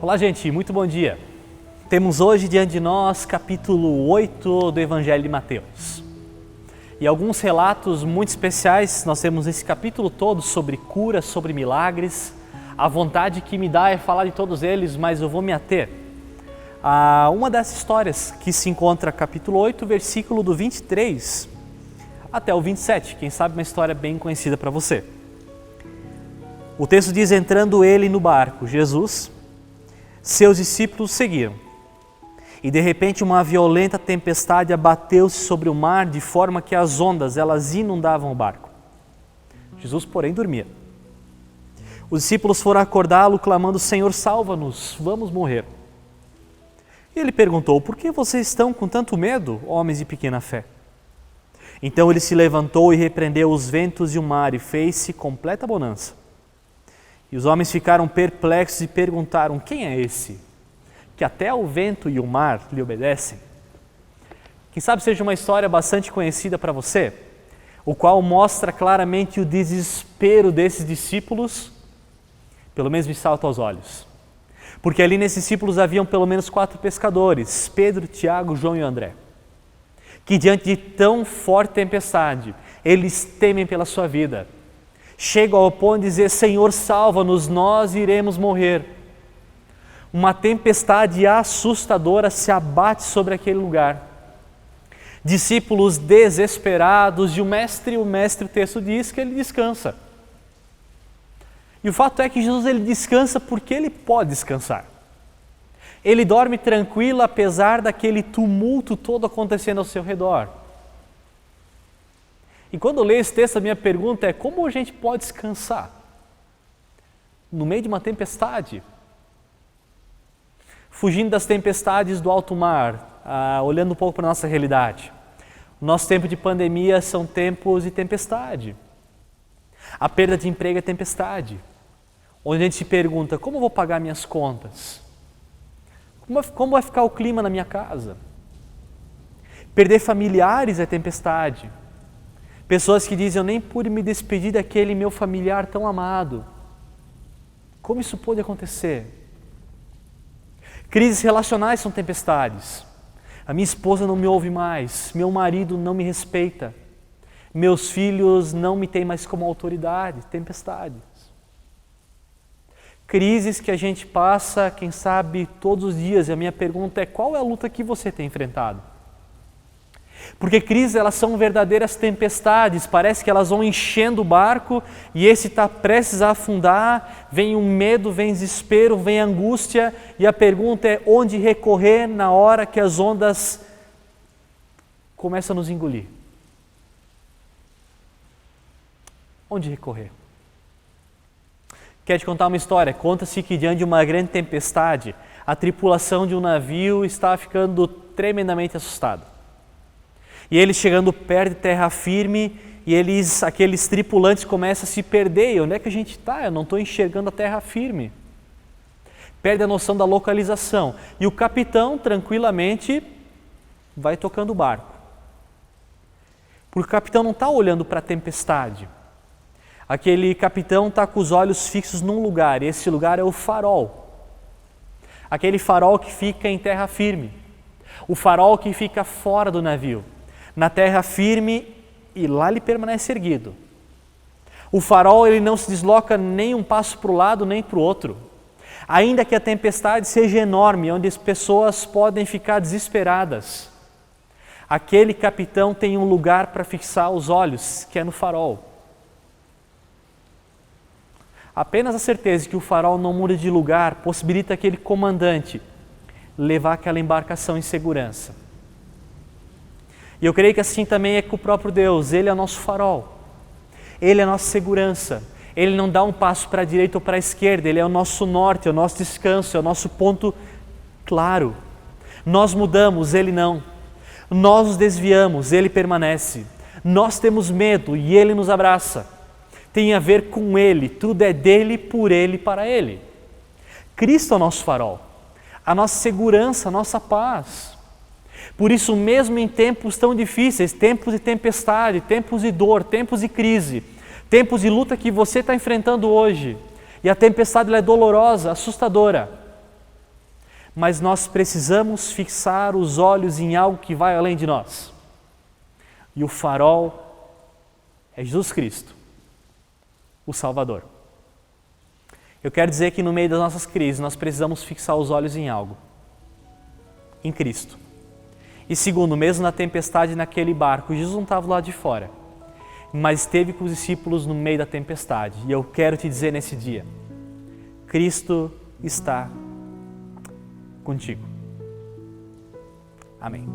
Olá, gente, muito bom dia. Temos hoje diante de nós capítulo 8 do Evangelho de Mateus. E alguns relatos muito especiais nós temos nesse capítulo todo sobre cura, sobre milagres. A vontade que me dá é falar de todos eles, mas eu vou me ater a uma dessas histórias que se encontra no capítulo 8, versículo do 23 até o 27. Quem sabe uma história bem conhecida para você. O texto diz: entrando ele no barco, Jesus, seus discípulos seguiram. E de repente uma violenta tempestade abateu-se sobre o mar, de forma que as ondas elas inundavam o barco. Jesus, porém, dormia. Os discípulos foram acordá-lo, clamando: Senhor, salva-nos, vamos morrer. E ele perguntou: por que vocês estão com tanto medo, homens de pequena fé? Então ele se levantou e repreendeu os ventos e o mar, e fez-se completa bonança. E os homens ficaram perplexos e perguntaram: quem é esse, que até o vento e o mar lhe obedecem? Quem sabe seja uma história bastante conhecida para você, o qual mostra claramente o desespero desses discípulos, pelo menos me salta aos olhos. Porque ali nesses discípulos haviam pelo menos 4 pescadores, Pedro, Tiago, João e André, que diante de tão forte tempestade, eles temem pela sua vida. Chegam ao ponto de dizer: Senhor, salva-nos, nós iremos morrer. Uma tempestade assustadora se abate sobre aquele lugar. Discípulos desesperados, e o mestre, o texto diz que ele descansa. E o fato é que Jesus ele descansa porque ele pode descansar. Ele dorme tranquilo apesar daquele tumulto todo acontecendo ao seu redor. E quando eu leio esse texto, a minha pergunta é: como a gente pode descansar no meio de uma tempestade? Fugindo das tempestades do alto mar, olhando um pouco para a nossa realidade. Nosso tempo de pandemia são tempos de tempestade. A perda de emprego é tempestade. Onde a gente se pergunta: como eu vou pagar minhas contas? Como vai ficar o clima na minha casa? Perder familiares é tempestade. Pessoas que dizem: eu nem pude me despedir daquele meu familiar tão amado. Como isso pode acontecer? Crises relacionais são tempestades. A minha esposa não me ouve mais, meu marido não me respeita, meus filhos não me têm mais como autoridade. Tempestades. Crises que a gente passa, quem sabe, todos os dias. E a minha pergunta é: qual é a luta que você tem enfrentado? Porque crises, elas são verdadeiras tempestades, parece que elas vão enchendo o barco e esse está prestes a afundar, vem o medo, vem o desespero, vem a angústia, e a pergunta é: onde recorrer na hora que as ondas começam a nos engolir? Onde recorrer? Quero te contar uma história. Conta-se que diante de uma grande tempestade, a tripulação de um navio estava ficando tremendamente assustada. E eles chegando perto de terra firme, e aqueles tripulantes começam a se perder. E onde é que a gente está? Eu não estou enxergando a terra firme. Perde a noção da localização. E o capitão, tranquilamente, vai tocando o barco. Porque o capitão não está olhando para a tempestade. Aquele capitão está com os olhos fixos num lugar, e esse lugar é o farol. Aquele farol que fica em terra firme. O farol que fica fora do navio. Na terra firme, e lá ele permanece erguido. O farol ele não se desloca nem um passo para o lado nem para o outro. Ainda que a tempestade seja enorme, onde as pessoas podem ficar desesperadas, aquele capitão tem um lugar para fixar os olhos, que é no farol. Apenas a certeza de que o farol não muda de lugar possibilita aquele comandante levar aquela embarcação em segurança. E eu creio que assim também é com o próprio Deus. Ele é o nosso farol, Ele é a nossa segurança. Ele não dá um passo para a direita ou para a esquerda, Ele é o nosso norte, é o nosso descanso, é o nosso ponto claro. Nós mudamos, Ele não. Nós nos desviamos, Ele permanece. Nós temos medo e Ele nos abraça. Tem a ver com Ele, tudo é dEle, por Ele, para Ele. Cristo é o nosso farol, a nossa segurança, a nossa paz. Por isso, mesmo em tempos tão difíceis, tempos de tempestade, tempos de dor, tempos de crise, tempos de luta que você está enfrentando hoje, e a tempestade ela é dolorosa, assustadora, mas nós precisamos fixar os olhos em algo que vai além de nós. E o farol é Jesus Cristo, o Salvador. Eu quero dizer que no meio das nossas crises nós precisamos fixar os olhos em algo, em Cristo. E segundo, mesmo na tempestade naquele barco, Jesus não estava lá de fora, mas esteve com os discípulos no meio da tempestade. E eu quero te dizer nesse dia, Cristo está contigo. Amém.